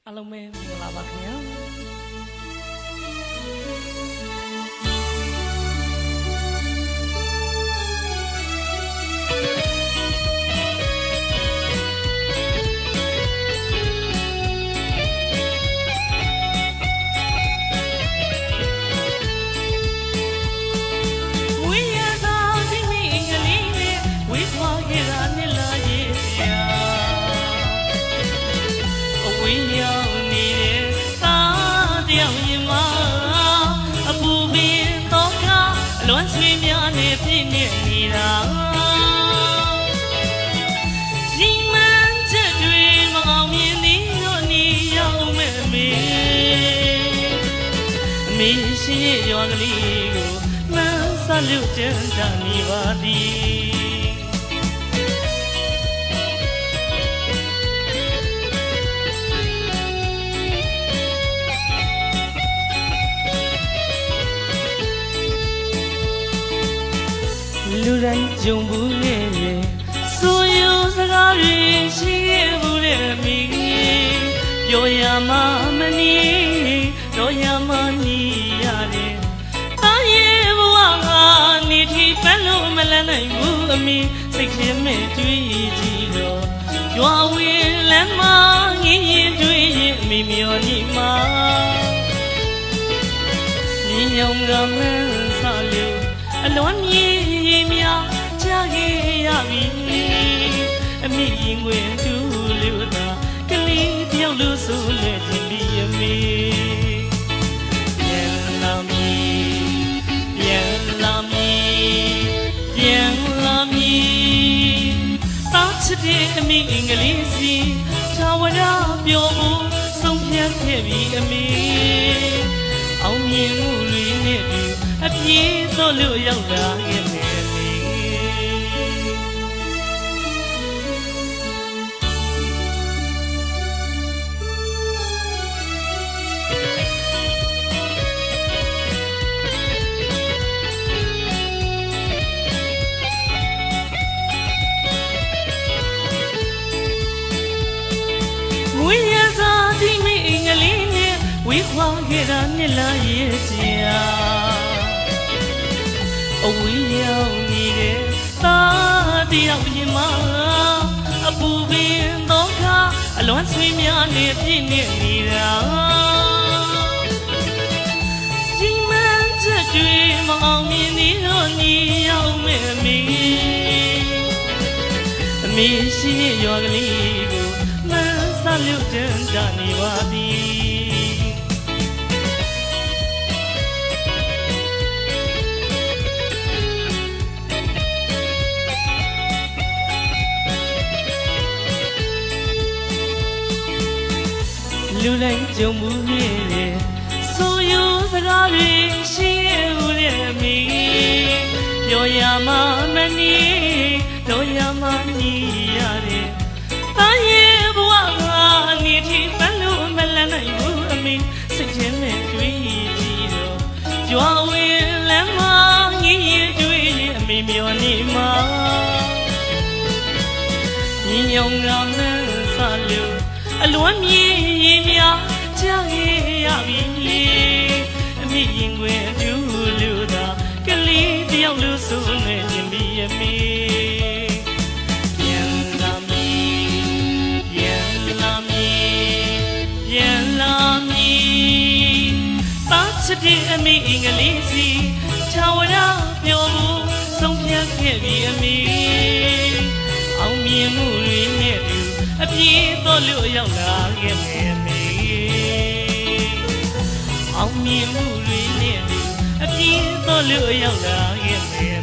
အားလုံးပဲမင်္ဂလာပါခင်ဗျာလွန်ဆွေများနဲ့ပြည့်နေနေတာရီမန်းချက်တွေမအောင်မြင်သေးတော့နေရောက်မဲ့အမေရှိရဲ့ရွာကလေးကိုမှန်းဆလို့တန်းတနေပါသည်လူတိုင်းကြုံဘူးလေဆိုရိုးစကားတွေရှိခဲ့ဘူးလေမိပြောရမှမနေတော့ရမှနေရတယ်တာရဲ့ဘဝကနေထိပန်းလို့မလန်းနိုင်ဘူးအမေစိတ်ထဲမဲ့တွေးကြည့်တော့ရွာဝင်လမ်းမငင်းရင်တွေးရင်အမေမျောနေမှာမြင်ရောင်ကမှန်းဆလို့အလွန်မြေများကြခဲ့ရပြီအမိရင်ခွင်သူလူသာကလေးတယောက်လို့ဆိုနေတယ်ဒီအမေပြန်လာမည်ပြန်လာမည်ပြန်လာမည်တောင်းချတဲ့အမိအင်္ဂလိပ်စီသာဝရပြောဖို့ဆုံးဖြတ်ခဲ့ပြီအမေအောင်မြင်မှုတွေနဲ့ဒီအပြေးတော့လို့ရောက်လာခဲ့မယ်ဝေးခွာခဲ့တာနဲ့လာရဲ့ကြာအဝေးရောက်နေတဲ့သားတယောက်ရင်မအပူပင်တော့ကအလွန်ဆွေးများနဲ့ပြည့်နေနေတာဒီမှန်ချက်တွေမအောင်မြင်သေးတော့နေရောက်မဲ့အမေရှိရဲ့ရွာကလေးကိုမဆလို့တန်းတနေပါသည်လူတိုင်းကြုံမှုနဲ့ဆိုရိုးစကားတွေရှိခဲ့ဘူးလေမိပြောရမှမနေတော့ရမှနေရတယ်တာရဲ့ဘဝကနေထိပန်းလို့မလန်းနိုင်ဘူးအမေစိတ်ထဲနဲ့တွေးကြည့်တော့ကြွားဝင်လမ်းမငင်းရင်တွေးရင်အမေမျောနေမှာညင်ုံကမှန်းဆလို့အလွန်မြေများကြခဲ့ရပြီအမိရင်ခွင်သူလူသာကလေးတယောက်လို့ဆိုနေခြင်းပြီးအမေပြန်လာမည်ပြန်လာမည်ပြန်လာမည်တာချစ်တဲ့အမိအင်္ဂလိပ်စီချာဝရပြောဖို့ဆုံးဖြတ်ခဲ့ပြီအမေအောင်မြင်မှုတွေနဲ့တူအပြေးတော့လို့ရောက်လာခဲ့မယ်မေအောင်မြင်မှုတွေနဲ့အပြေးတော့လို့ရောက်လာခဲ့မယ်